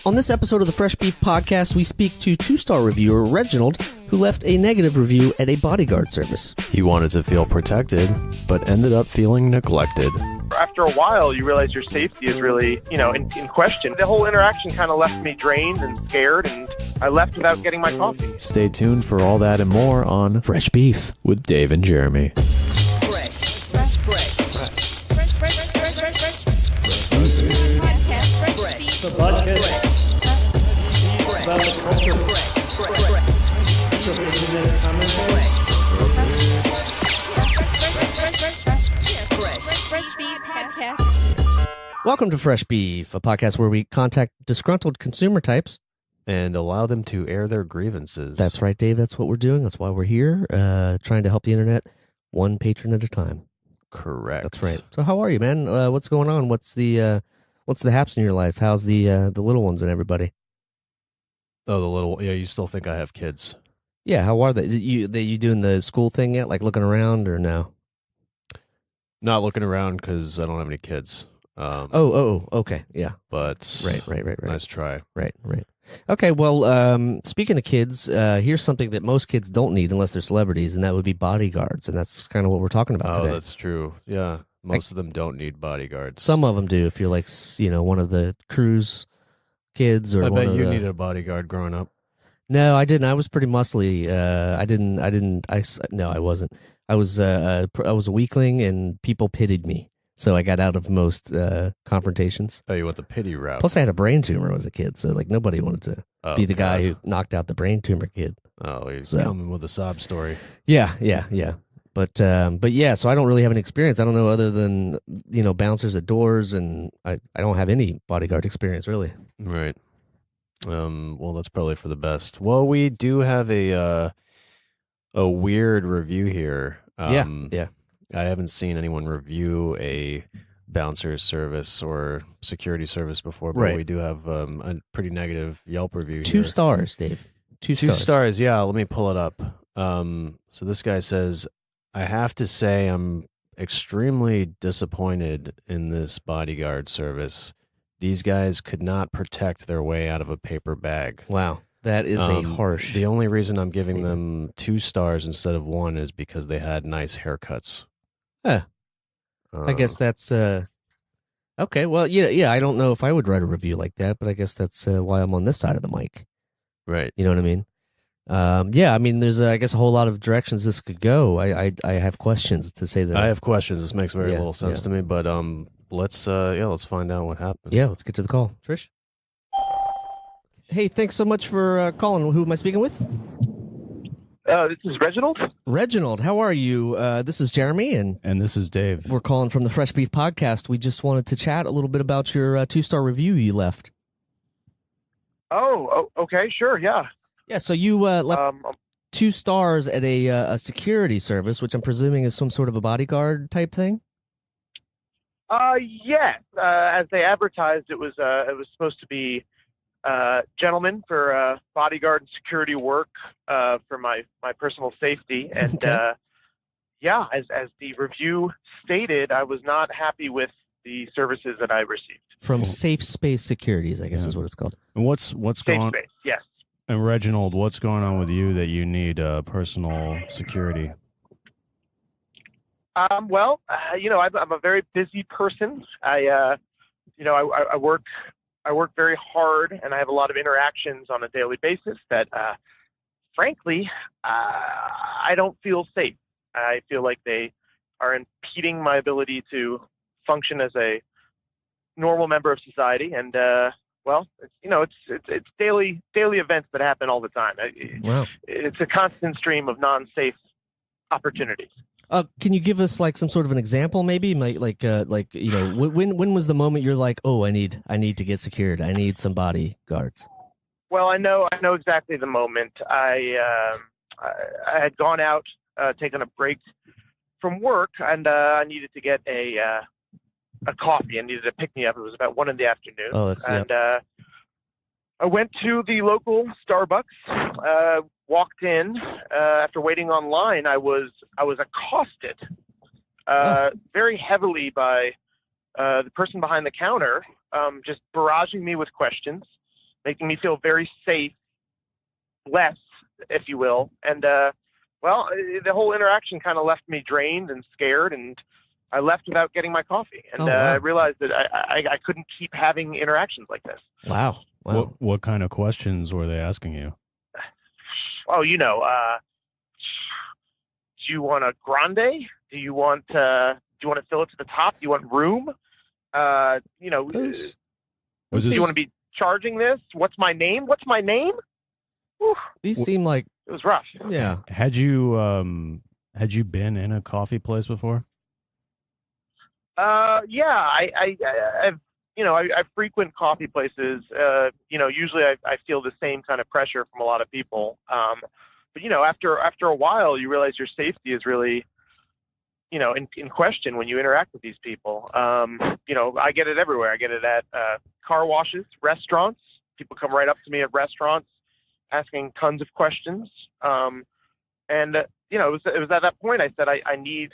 On this episode of the Fresh Beef Podcast, we speak to two-star reviewer Reginald, who left a negative review at a bodyguard service. He wanted to feel protected, but ended up feeling neglected. After a while, you realize your safety is really, in question. The whole interaction kind of left me drained and scared, and I left without getting my coffee. Stay tuned for all that and more on Fresh Beef with Dave and Jeremy. The podcast about the culture, Welcome to Fresh Beef, a podcast where we contact disgruntled consumer types And allow them to air their grievances. That's right, Dave. That's what we're doing. That's why we're here, trying to help the internet one patron at a time. Correct. That's right. So how are you, man? What's going on? What's the haps in your life? How's the little ones and everybody? Oh, the little... Yeah, you still think I have kids. Yeah, how are they? You doing the school thing yet? Like looking around or no? Not looking around because I don't have any kids. Okay. Yeah. But... Right. Nice try. Right. Okay, well, speaking of kids, here's something that most kids don't need unless they're celebrities, and that would be bodyguards, and that's kind of what we're talking about today. Oh, that's true. Yeah, most of them don't need bodyguards. Some of them do if you're like, one of the cruise kids or I one bet of you the... needed a bodyguard growing up. No, I didn't. I was pretty muscly. I wasn't. I was a weakling, and people pitied me. So I got out of most confrontations. Oh, you went the pity route. Plus, I had a brain tumor as a kid, so like nobody wanted to be the guy who knocked out the brain tumor kid. Oh, he's coming with a sob story. Yeah. But yeah, so I don't really have any experience. I don't know other than bouncers at doors, and I don't have any bodyguard experience really. Right. Well, that's probably for the best. Well, we do have a weird review here. Yeah. I haven't seen anyone review a bouncer service or security service before, but Right. we do have a pretty negative Yelp review. Two here. stars, Dave. Two Two stars. stars. Yeah, let me pull it up. So this guy says, I have to say I'm extremely disappointed in this bodyguard service. These guys could not protect their way out of a paper bag. Wow, that is a harsh. The only reason I'm giving statement. them 2 stars instead of 1 is because they had nice haircuts. I guess that's okay. Well, yeah. I don't know if I would write a review like that, but I guess that's why I'm on this side of the mic. Right. You know what I mean? Yeah. I mean, there's I guess a whole lot of directions this could go. I have questions to say that. I have questions. This makes very Yeah, little sense to me, but let's find out what happened. Yeah, let's get to the call. Trish? Hey, thanks so much for calling. Who am I speaking with? This is Reginald. Reginald, how are you? This is Jeremy, and this is Dave. we're calling from the Fresh Beef Podcast. We just wanted to chat a little bit about your 2-star review you left. Oh, okay, sure, yeah. Yeah, so you left 2 stars at a security service, which I'm presuming is some sort of a bodyguard type thing? Yes. As they advertised, it was supposed to be gentlemen for bodyguard and security work for my personal safety. And Okay. As the review stated, I was not happy with the services that I received. From Safe Space Securities, I guess is what it's called. And what's Safe going on? space, yes. And Reginald, what's going on with you that you need personal security? I'm a very busy person. I work very hard, and I have a lot of interactions on a daily basis that, frankly, I don't feel safe. I feel like they are impeding my ability to function as a normal member of society. And it's daily events that happen all the time. Wow. It's a constant stream of non-safe opportunities. Can you give us like some sort of an example, maybe? When was the moment you're like, oh, I need to get secured. I need some bodyguards. Well, I know exactly the moment. I had gone out, taken a break from work, and I needed to get a coffee. I needed to pick me up. It was about 1 PM. Oh, that's I went to the local Starbucks. Walked in. After waiting online, I was accosted very heavily by the person behind the counter, just barraging me with questions. making me feel very safe, less, if you will. And well, the whole interaction kind of left me drained and scared, and I left without getting my coffee. And Oh, wow. I realized that I couldn't keep having interactions like this. Wow. What kind of questions were they asking you? Oh, do you want a grande? Do you want to fill it to the top? Do you want room? Those- Was do this you want to be charging this? What's my name? Whew, These seem like, it was rough. yeah. had you been in a coffee place before? Yeah, I frequent coffee places. Usually I feel the same kind of pressure from a lot of people. But after a while, you realize your safety is really, in question when you interact with these people. I get it everywhere. I get it at car washes, restaurants. People come right up to me at restaurants, asking tons of questions. It was at that point I said I need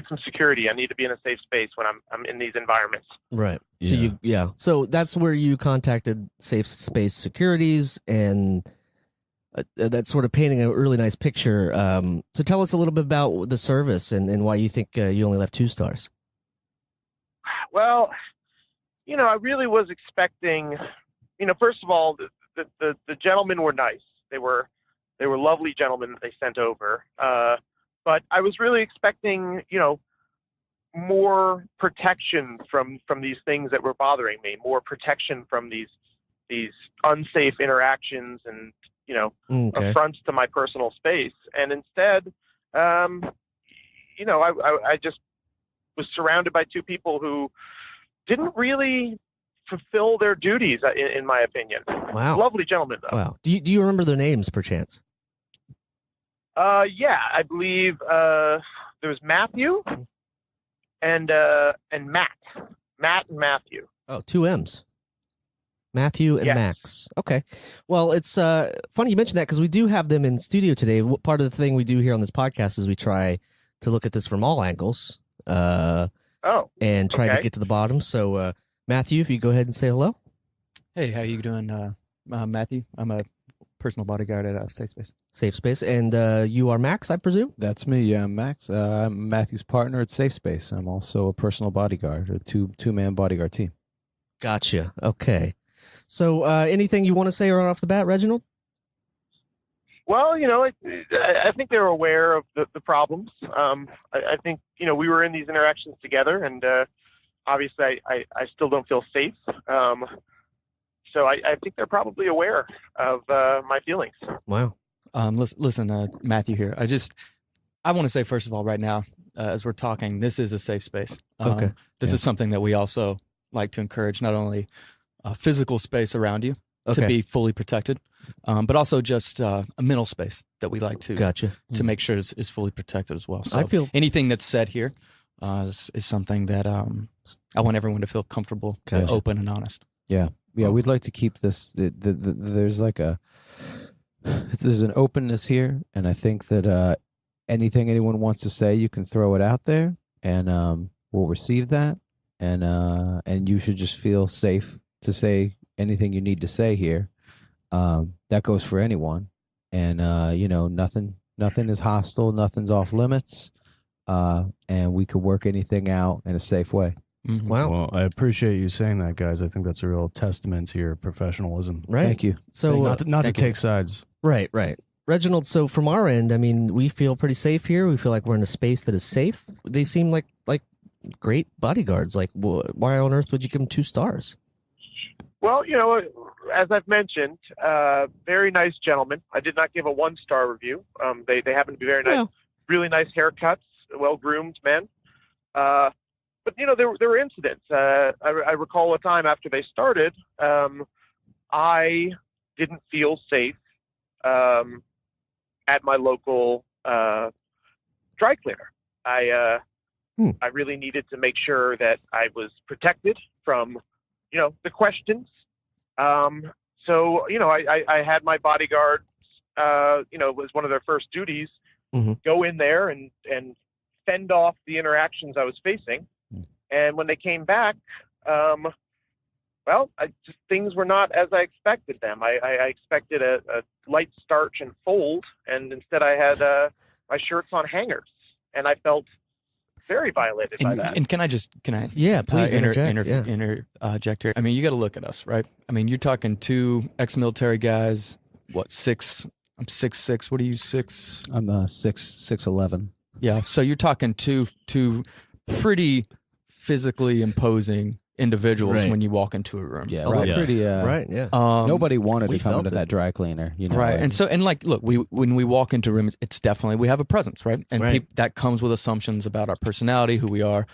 some security. I need to be in a safe space when I'm in these environments. Right. So Yeah. So that's where you contacted Safe Space Securities, and that's sort of painting a really nice picture. So tell us a little bit about the service and why you think you only left 2 stars. Well, I really was expecting, first of all, the gentlemen were nice. They were lovely gentlemen that they sent over. But I was really expecting, more protection from these things that were bothering me, more protection from these unsafe interactions and, Okay. affronts to my personal space. And instead, I just was surrounded by 2 people who didn't really fulfill their duties, in my opinion. Wow. Lovely gentlemen, though. Wow. Do you remember their names, perchance? Yeah, I believe there was Matthew and Matt. Matt and Matthew. Oh, 2 M's. Matthew and Yes. Max. Okay. Well, it's funny you mentioned that because we do have them in studio today. Part of the thing we do here on this podcast is we try to look at this from all angles and try to okay. get to the bottom. So, Matthew, if you go ahead and say hello. Hey, how you doing? Matthew. I'm a personal bodyguard at Safe Space. Safe Space. And you are Max, I presume? That's me. Yeah, I'm Max. I'm Matthew's partner at Safe Space. I'm also a personal bodyguard, a two-man bodyguard team. Gotcha. Okay. So anything you want to say right off the bat, Reginald? Well, I think they were aware of the problems. I think, we were in these interactions together, and obviously I still don't feel safe. So I think they're probably aware of my feelings. Wow. Listen, Matthew here. I want to say, first of all, right now, as we're talking, this is a safe space. Okay. This Yeah. is something that we also like to encourage, not only a physical space around you Okay. to be fully protected, but also just a mental space that we like to Gotcha. to make sure is fully protected as well. So I feel anything that's said here is something that I want everyone to feel comfortable, Gotcha. open, and honest. Yeah, we'd like to keep this. There's like there's an openness here, and I think that anything anyone wants to say, you can throw it out there, and we'll receive that, and you should just feel safe to say anything you need to say here. That goes for anyone, and nothing is hostile, nothing's off limits, and we could work anything out in a safe way. Mhm. wow. Well, I appreciate you saying that, guys. I think that's a real testament to your professionalism. Right. Thank you. So Not to thank you. take sides. right. Reginald, so from our end, I mean, we feel pretty safe here. We feel like we're in a space that is safe. They seem like great bodyguards. Like, why on earth would you give them 2 stars? Well, as I've mentioned, very nice gentlemen. I did not give a 1-star review. They happen to be very nice, Well. really nice haircuts, well-groomed men. But there were incidents. I recall a time after they started, I didn't feel safe at my local dry cleaner. I really needed to make sure that I was protected from, the questions. So I had my bodyguards. It was one of their first duties. Mhm. Go in there and fend off the interactions I was facing. And when they came back, just things were not as I expected them. I expected a light starch and fold, and instead I had my shirts on hangers, and I felt very violated by that. And can I Yeah, please interject. interject here? I mean, you got to look at us, right? I mean, you're talking two ex-military guys. What, 6? I'm 6'6". What are you, 6? I'm 6'11". Yeah. So you're talking two pretty physically imposing individuals Right. when you walk into a room. Yeah, Right. we're pretty. Right. Yeah. Nobody wanted we to come felt into it. that dry cleaner, you know. Right. And like, look, when we walk into rooms, it's definitely, we have a presence, right? And Right. that comes with assumptions about our personality, who we are.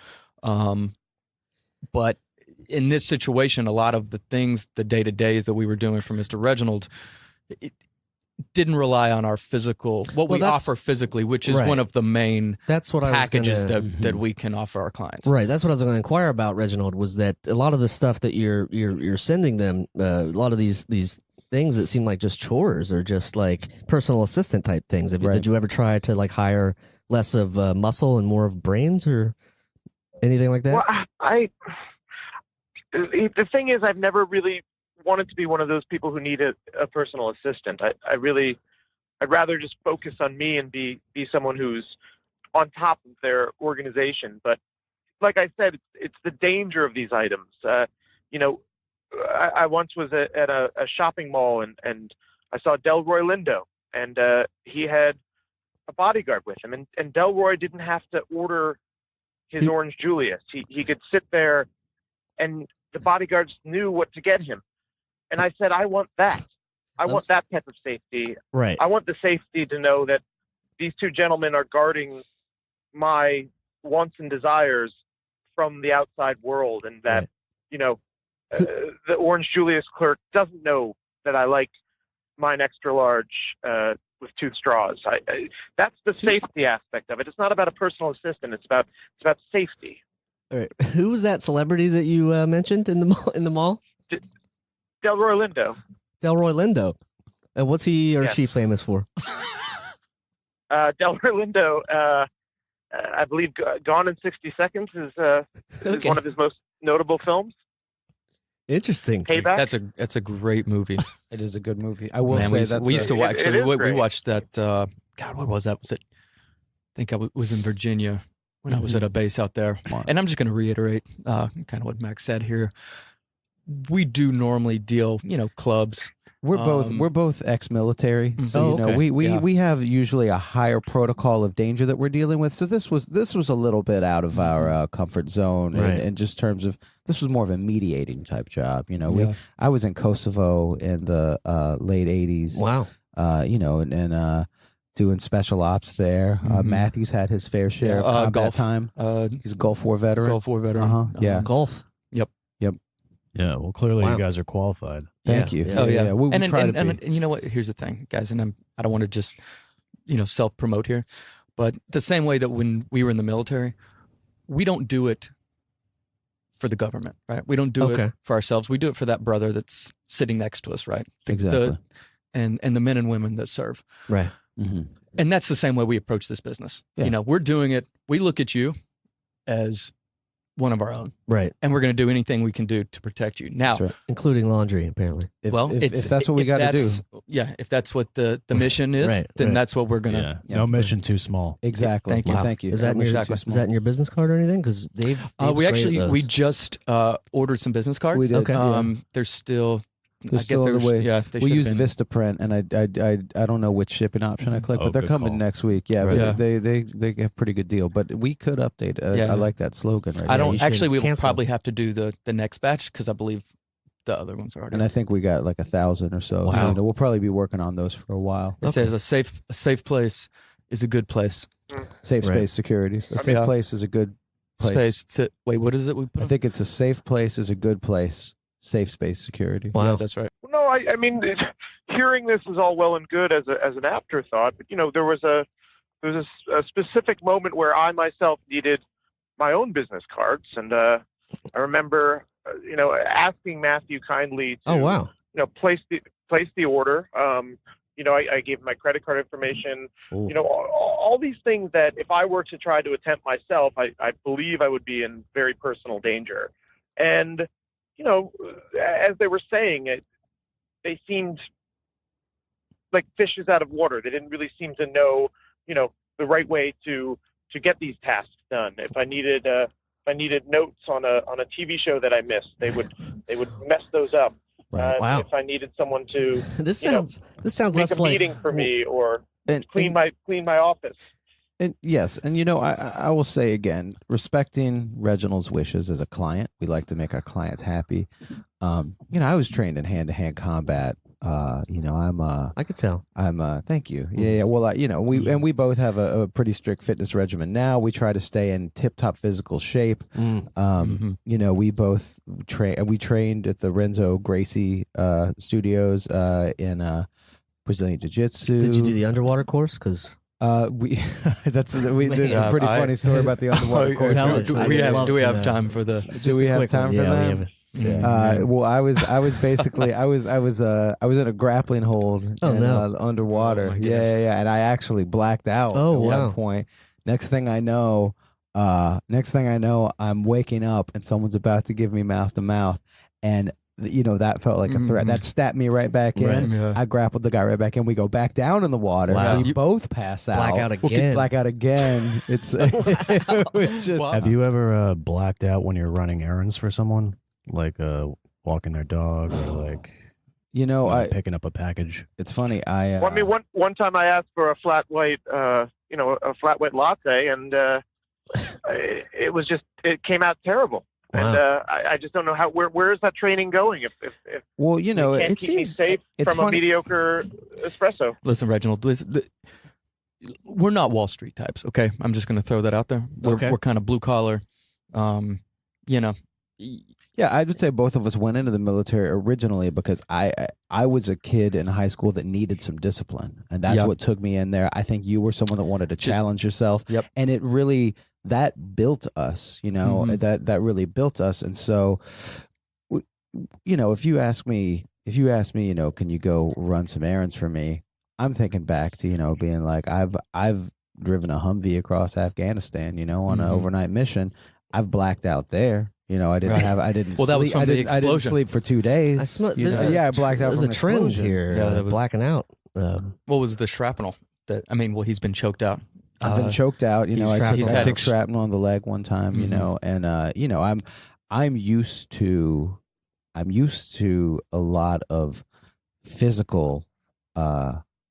But in this situation, a lot of the things, the day-to-days that we were doing for Mr. Reginald, it didn't rely on our physical, what Well, we that's- offer physically, which is right. one of the main That's what packages I was gonna, that we can offer our clients. Right, that's what I was going to inquire about, Reginald. Was that a lot of the stuff that you're sending them? A lot of these things that seem like just chores or just like personal assistant type things. Right. Did you ever try to like hire less of muscle and more of brains or anything like that? Well, the thing is, I've never really wanted to be one of those people who need a personal assistant. I'd rather just focus on me and be someone who's on top of their organization. But like I said, it's the danger of these items. I once was at a shopping mall and I saw Delroy Lindo, and he had a bodyguard with him, and Delroy didn't have to order his Orange Julius. He could sit there, and the bodyguards knew what to get him. And I said, I want that. I want that type of safety. Right. I want the safety to know that these two gentlemen are guarding my wants and desires from the outside world, and that, Right. The Orange Julius clerk doesn't know that I like mine extra large with 2 straws. That's the safety aspect of it. It's not about a personal assistant. It's about safety. All right. Who was that celebrity that you mentioned in the mall? Delroy Lindo. Delroy Lindo. And what's he or Yes. she famous for? Delroy Lindo, I believe Gone in 60 Seconds is Okay. one of his most notable films. Interesting. Payback. That's a great movie. It is a good movie. I will Man, say we used to watch. It Actually, is we great. watched that. God, what was that? Was it? I think I was in Virginia when I was at a base out there. Wow. And I'm just going to reiterate kind of what Max said here. We do normally deal, clubs. We're both ex-military, so Oh, okay. we Yeah. we have usually a higher protocol of danger that we're dealing with. So this was a little bit out of our comfort zone, Right. and just terms of this was more of a mediating type job. Yeah. I was in Kosovo in the late '80s. Wow. And doing special ops there. Matthews had his fair share of combat golf. time. He's a Gulf War veteran. Gulf War veteran. Uh-huh, yeah. Golf. Yeah, well, clearly Wow. you guys are qualified. Thank Yeah, you. yeah. Oh yeah. We and, try and, to and, be. and you know what? Here's the thing, guys, and I don't want to just self promote here, but the same way that when we were in the military, we don't do it for the government, right? We don't do Okay. it for ourselves. We do it for that brother that's sitting next to us, right? Exactly. And the men and women that serve. Right. hmm And that's the same way we approach this business. Yeah. We're doing it. We look at you as one of our own, Right. and we're going to do anything we can do to protect you. Now, That's right. Including laundry, apparently. If, well, if that's what we if got to do. that's- Yeah, if that's what the mission is, Right, then right. that's what we're gonna. Yeah, no mission too small. Exactly. Thank you. Wow. Thank you. Is that in your, Exactly. is that in your business card or anything? Because Dave's we great at actually those. we just ordered some business cards. We did. Okay. There's still. They're I still guess on the there's way. yeah. They We should used have been. Vistaprint, and I don't know which shipping option I clicked, Oh, but they're good coming call. next week. Yeah, Right. but Yeah. they get a pretty good deal. But we could update. Yeah. I like that slogan right I there. you don't should actually. We will cancel. probably have to do the next batch because I believe the other ones are already. And I think we got like 1,000 or so. Wow. So we'll probably be working on those for a while. it says a safe place is a good place. Safe Right. space securities. A safe Yeah. place is a good place. Space to wait. What is it? We put. I think it's a safe place is a good place. Safe space security. Wow. Yeah, that's right. No, I mean, hearing this is all well and good as an afterthought, but there was a specific moment where I myself needed my own business cards, and I remember asking Matthew kindly to Oh, wow. place the order. I gave him my credit card information. Ooh. All these things that if I were to try to attempt myself, I believe I would be in very personal danger. And as they were saying it, they seemed like fishes out of water. They didn't really seem to know, the right way to get these tasks done. If I needed notes on a TV show that I missed, they would mess those up. Right. Wow. If I needed someone to This sounds make less a like meeting for me or And- clean my office. And yes, and I will say again, respecting Reginald's wishes as a client, we like to make our clients happy. I was trained in hand-to-hand combat. I could tell. Thank you. Yeah. Well, we both have a pretty strict fitness regimen now. We try to stay in tip-top physical shape. We both we trained at the Renzo Gracie studios in Brazilian Jiu-Jitsu. Did you do the underwater course? Because there's a pretty funny story about the underwater course. Do we have time for the? Do we have time for that? Well, I was basically I was in a grappling hold underwater. Oh, my yeah, and I actually blacked out at one point. Next thing I know, I'm waking up and someone's about to give me mouth to mouth, and that felt like a threat. That stabbed me right back in. Yeah. I grappled the guy right back in. We go back down in the water. Wow. We both pass out. Black out again. It's it was just. Have you ever blacked out when you're running errands for someone, like walking their dog or like picking up a package? It's funny. One time I asked for a flat white, a flat white latte, and it came out terrible. Wow. And I just don't know where is that training going if you can't it keep me seems safe it's from a funny. mediocre espresso. Listen, Reginald, we're not Wall Street types, okay? I'm just going to throw that out there. We're kind of blue collar, Yeah, I would say both of us went into the military originally because I was a kid in high school that needed some discipline, and that's what took me in there. I think you were someone that wanted to challenge yourself, and it really that built us. That really built us, and so if you ask me, can you go run some errands for me? I'm thinking back to being like I've driven a Humvee across Afghanistan, on an overnight mission. I've blacked out there. I didn't have. I didn't. Well, that was sleep. from the I didn't explosion. sleep for 2 days. I blacked out. There's from a an trend explosion. here. Yeah, that was- blacking out. What was the shrapnel? He's been choked out. I've been choked out. He's I had- took shrapnel on the leg one time. And I'm used to a lot of physical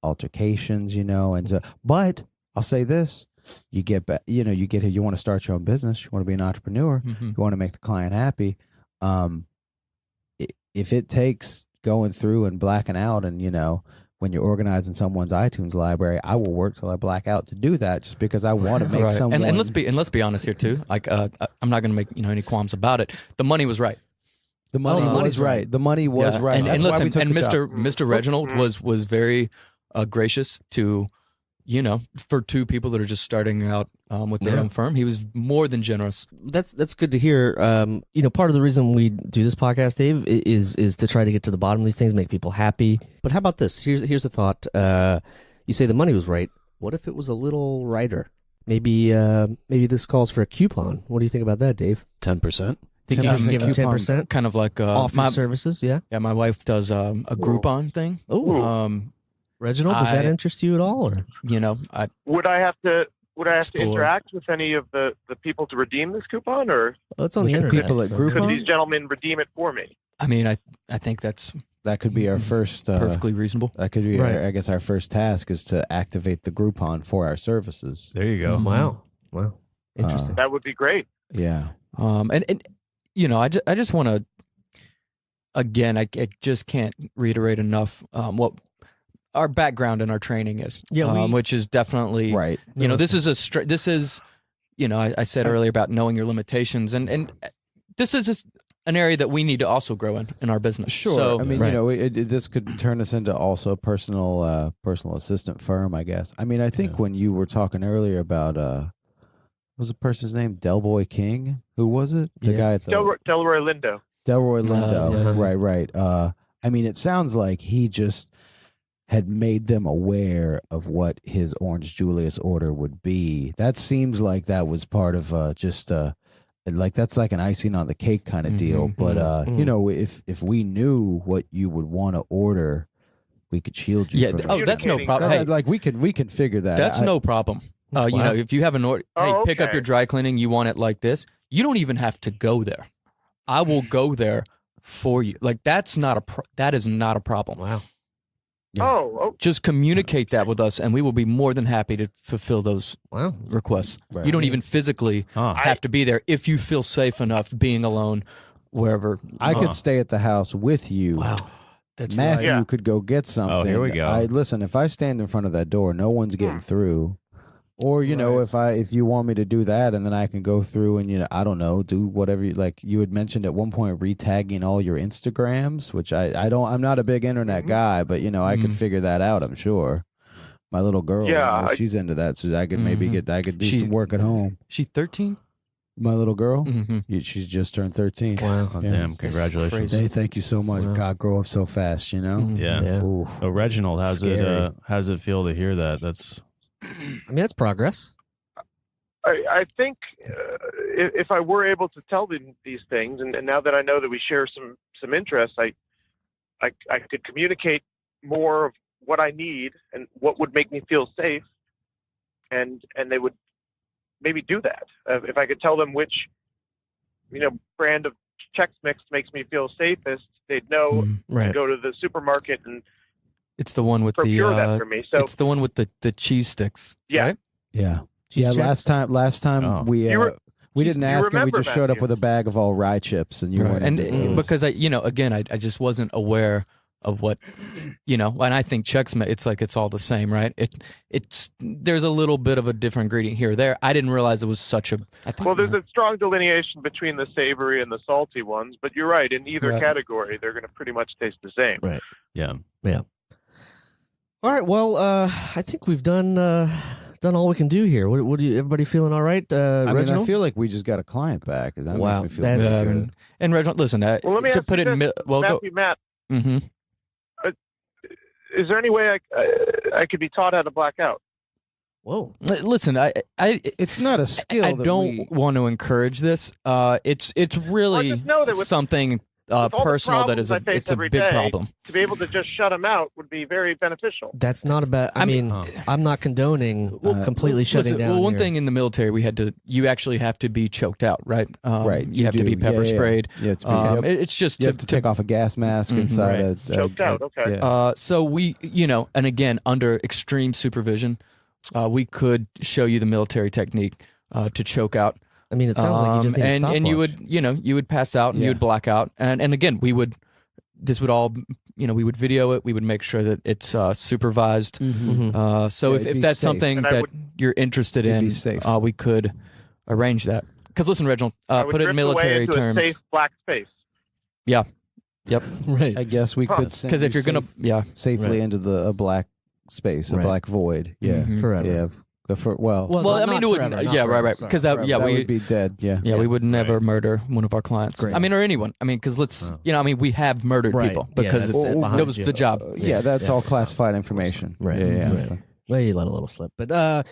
altercations. And so, but I'll say this. You get back, you get here, you want to start your own business, you want to be an entrepreneur, you want to make the client happy. If it takes going through and blacking out and, when you're organizing someone's iTunes library, I will work till I black out to do that just because I want to make someone. And let's be honest here too. Like, I'm not going to make, any qualms about it. The money was right. The money was right. The money was right. And That's why we listen, took and the job. Mr. Reginald was very gracious to, for two people that are just starting out with their own firm. He was more than generous. That's good to hear. Part of the reason we do this podcast, Dave, is to try to get to the bottom of these things, make people happy. But how about this? Here's a thought. You say the money was right. What if it was a little righter? Maybe this calls for a coupon. What do you think about that, Dave? 10%. Think you can give them coupon. 10%? Kind of like Off your services, yeah? Yeah, my wife does a Groupon thing. Oh, Reginald, does that interest you at all? Or Would I have to Explore. interact with any of the people to redeem this coupon, or it's on the With the internet. people at so- Groupon? could these gentlemen redeem it for me? I mean, I think that's That could be our first. perfectly reasonable. That could be, Right. I guess, our first task is to activate the Groupon for our services. There you go. Wow. Interesting. That would be great. Yeah. I just want to, again, I just can't reiterate enough what our background and our training is. Yeah, which is definitely Right. This is I said earlier about knowing your limitations, and this is just an area that we need to also grow in our business. Sure. So, I mean, Right. this could turn us into also a personal assistant firm, I guess. I mean, I think when you were talking earlier about what was the person's name? Delboy King? Who was it? The Yeah. guy at the Delroy Lindo. Delroy Lindo. yeah. Right. I mean, it sounds like he just had made them aware of what his Orange Julius order would be. That seems like that was part of just a like that's like an icing on the cake kind of deal. But if we knew what you would want to order, we could shield you. Yeah. from Oh, that's no problem. Hey, like we can figure that. that's no problem. If you have an order, pick up okay. your dry cleaning. You want it like this. You don't even have to go there. I will go there for you. Like that is not a problem. Wow. Yeah. Oh, Just communicate that with us, and we will be more than happy to fulfill those requests. Right. You don't even physically have to be there if you feel safe enough being alone wherever. I could stay at the house with you. Wow. That's Matthew Yeah. could go get something. Oh, here we go. Listen, if I stand in front of that door, no one's getting through. Or if you want me to do that, and then I can go through and I don't know, do whatever you had mentioned at one point, retagging all your Instagrams, which I'm not a big internet guy, but I could figure that out. I'm sure. My little girl, she's into that, so I could maybe do some work at home. She 13? My little girl, Mm-hmm. she's just turned 13. Wow. Oh, Yeah. damn! Congratulations. Hey, thank you so much. Wow. God, grow up so fast, Yeah. Yeah. Ooh. Oh, Reginald, how's Scary. it feel to hear that? That's I mean, that's progress. I think if I were able to tell them these things, and now that I know that we share some interests, I could communicate more of what I need and what would make me feel safe, and they would maybe do that. If I could tell them which brand of Chex Mix makes me feel safest, they'd know Right. to go to the supermarket and It's the one with procure that for me. So it's the one with the cheese sticks. Yeah. Right? Yeah. Cheese Yeah, chips? last time we didn't you ask him. We remember, just showed up Matthew. with a bag of all rye chips, and you Right. went And into those. because I just wasn't aware of what, and I think Chex Mix, it's like it's all the same, right? It's there's a little bit of a different ingredient here or there. I didn't realize it was such a. I think, well, there's a strong delineation between the savory and the salty ones, but you're right. In either Right. category, they're going to pretty much taste the same. Right. yeah. All right. Well, I think we've done all we can do here. What do you? Everybody feeling all right? I mean, I Reginald? feel like we just got a client back. And that Wow, makes me feel that's- good. and Reginald, listen, Well, let me to ask put you it in this, well, go. Matthew, Matt, Mm-hmm. is there any way I could be taught how to black out? Whoa. Listen, It's not a skill. I that don't want to encourage this. It's really just know that with something all the personal that problems is I face it's a every big day, problem. To be able to just shut them out would be very beneficial. That's not about. I mean, Oh. I'm not condoning completely shutting Listen, down. well, one here. thing in the military, you actually have to be choked out, right? Right, You have to do. be pepper Yeah, yeah. sprayed. Yeah, it's It's just you have to take off a gas mask inside a Choked out, okay. Yeah. So we, and again, under extreme supervision, we could show you the military technique to choke out. I mean, it sounds like you just need a and stopwatch. you would pass out and you Yeah. would black out, and again, we would video it. We would make sure that it's supervised. So Yeah, it'd if be that's safe. something And I that would- you're interested It'd in, be safe. we could arrange that. Because listen, Reginald, I would put it in drift away military into terms. a safe black space. Yep. Right. I guess we could send Because if you you're gonna, safely Right. into a black space, a Right. black void. Yeah. Mhm. Forever. Yeah. Well, well, not I mean, it wouldn't. forever, not Yeah, forever, right. sorry. Because that we would be dead. Yeah. Yeah, we would never murder one of our clients. Great. I mean, or anyone. I mean, because let's, Oh. we have murdered Right. people Yeah, because that's it's, behind that was you. the job. Yeah, that's all classified information. Right. Yeah. Right. Well, you let a little slip, but well,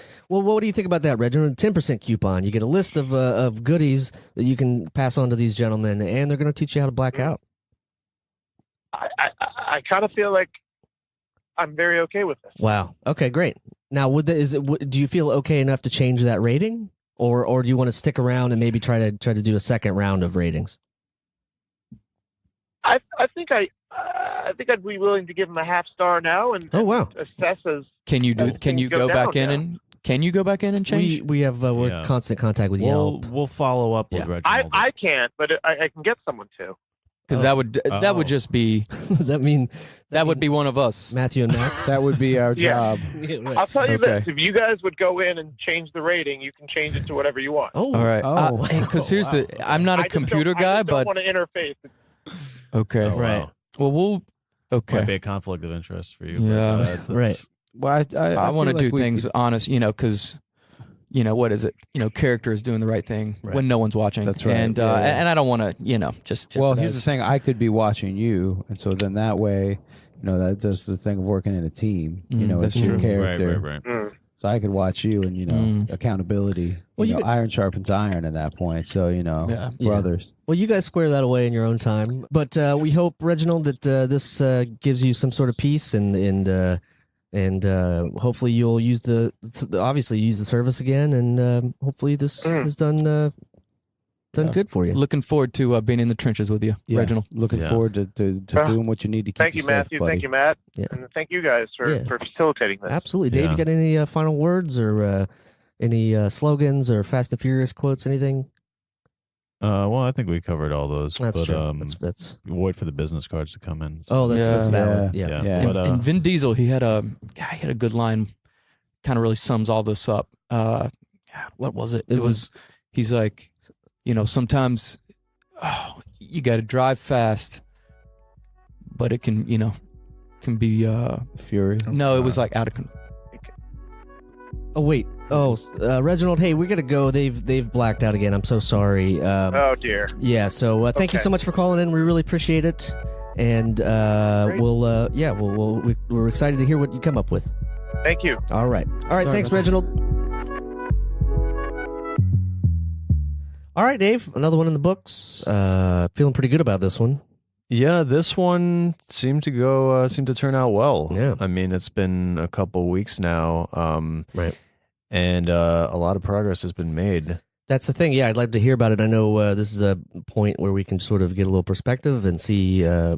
what do you think about that, Reginald? 10% coupon. You get a list of goodies that you can pass on to these gentlemen, and they're going to teach you how to black out. I kind of feel like I'm very okay with this. Wow. Okay, great. Now, do you feel okay enough to change that rating, or do you want to stick around and maybe try to do a second round of ratings? I think I'd be willing to give him a half star now and, Oh, wow. and assess as Can you As things go go back down in now. and can you go back in and change? We have we're Yeah. in constant contact with Yelp. We'll follow up with Yeah. Reginald. I can't, but I can get someone to. Because that would Oh. just be Does that mean that would be one of us. Matthew and Max? That would be our Yeah. job. I'll tell you Okay. this: if you guys would go in and change the rating, you can change it to whatever you want. Oh, All right. Oh. Because here's the I'm not I a just don't- computer I guy, just don't but want to interface. okay. Oh, right. wow. Well, we'll Might be okay. a conflict of interest for you. Yeah. That's- Right. Well, I want to feel do like we- things honest, because what is it? Character is doing the right thing Right. when no one's watching. That's right. And Yeah, yeah. and I don't want to, just Well, here's the jeopardize- thing. I could be watching you, and so then that way, that's the thing of working in a team. That's it's your true. Right, character. right, right. Mm. So I could watch you, and accountability. Well, you know, you could- iron sharpens iron at that point. So Yeah. brothers. Well, you guys square that away in your own time. But we hope, Reginald, that this gives you some sort of peace, and hopefully you'll use obviously use the service again, and hopefully this has done good for you. Looking forward to being in the trenches with you, Yeah. Reginald. Looking forward to doing what you need to keep Thank you, safe, Matthew. buddy. Thank you, Matt. Yeah. And thank you guys for facilitating this. Absolutely, Dave. Yeah. You got any final words or any slogans or Fast and Furious quotes? Anything? Well, I think we covered all those. That's but, true. That's. wait for the business cards to come in. Oh, that's valid. yeah. Yeah. Yeah. But, And Vin Diesel, he had a good line, kind of really sums all this up. What was it? He's like, sometimes you got to drive fast, but it can be Fury. no, it was like out of control. Oh wait. Oh, Reginald. Hey, we gotta go. They've blacked out again. I'm so sorry. Oh dear. Yeah. So thank you Okay. so much for calling in. We really appreciate it. And Great. we're excited to hear what you come up with. Thank you. All right. Sorry Thanks, about that. Reginald. All right, Dave. Another one in the books. Feeling pretty good about this one. Yeah, this one seemed to turn out well. Yeah. I mean, it's been a couple weeks now, Right. and a lot of progress has been made. That's the thing. Yeah, I'd like to hear about it. I know this is a point where we can sort of get a little perspective and see where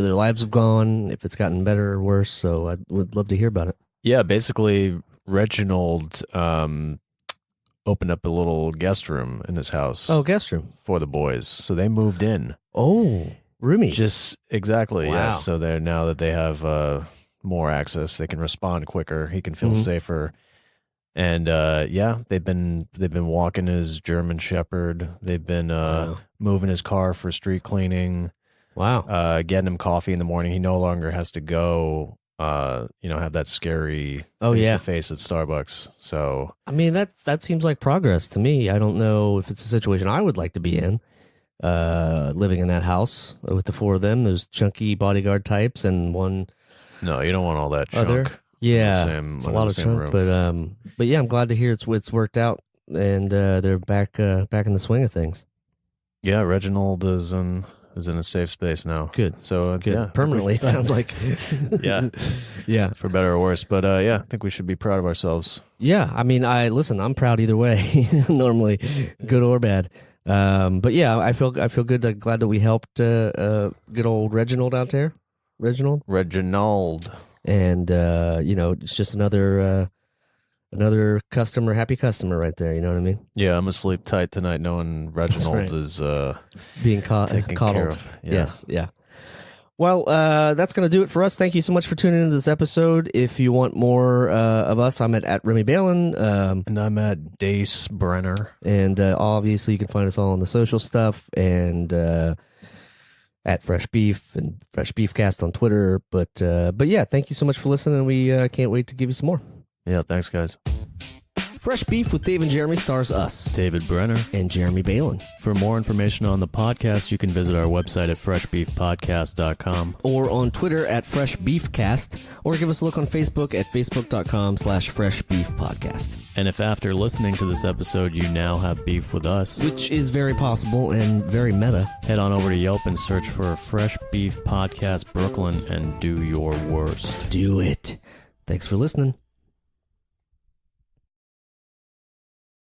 their lives have gone, if it's gotten better or worse. So I would love to hear about it. Yeah, basically, Reginald opened up a little guest room in his house Oh, guest room. for the boys, so they moved in. Oh, roomies. Just exactly, Wow. yes. So they're now that they have more access, they can respond quicker. He can feel Mhm. safer, and they've been walking his German Shepherd. They've been Wow. moving his car for street cleaning, Wow. getting him coffee in the morning. He no longer has to go, have that scary Oh, face yeah. to face at Starbucks. So I mean, that seems like progress to me. I don't know if it's a situation I would like to be in, living in that house with the four of them. There's chunky bodyguard types and one no, you don't want all that other. junk. Yeah, same- it's a in lot the of same chunk, room. but yeah, I'm glad to hear it's worked out and they're back in the swing of things. Yeah, Reginald is in a safe space now. Good. So Good. yeah, Permanently, it sounds like. Yeah. Yeah. for better or worse. But I think we should be proud of ourselves. Yeah. I mean, I'm proud either way, normally, good or bad. But yeah, I feel good. Glad that we helped good old Reginald out there. Reginald. And it's just another happy customer right there. You know what I mean? Yeah, I'm gonna sleep tight tonight knowing Reginald right. is Being taken care coddled. of. Yeah. Yes. Yeah. Well, that's going to do it for us. Thank you so much for tuning into this episode. If you want more of us, I'm at Remy Balin. And I'm at Dace Brenner. And obviously, you can find us all on the social stuff and at Fresh Beef and Fresh Beefcast on Twitter. But yeah, thank you so much for listening. We can't wait to give you some more. Yeah, thanks, guys. Fresh Beef with Dave and Jeremy stars us David Brenner. and Jeremy Balin. For more information on the podcast, you can visit our website at freshbeefpodcast.com. Or on Twitter at Fresh Beefcast, or give us a look on Facebook at facebook.com/freshbeefpodcast. And if after listening to this episode you now have beef with us, Which is very possible and very meta. head on over to Yelp and search for Fresh Beef Podcast Brooklyn and do your worst. Do it. Thanks for listening.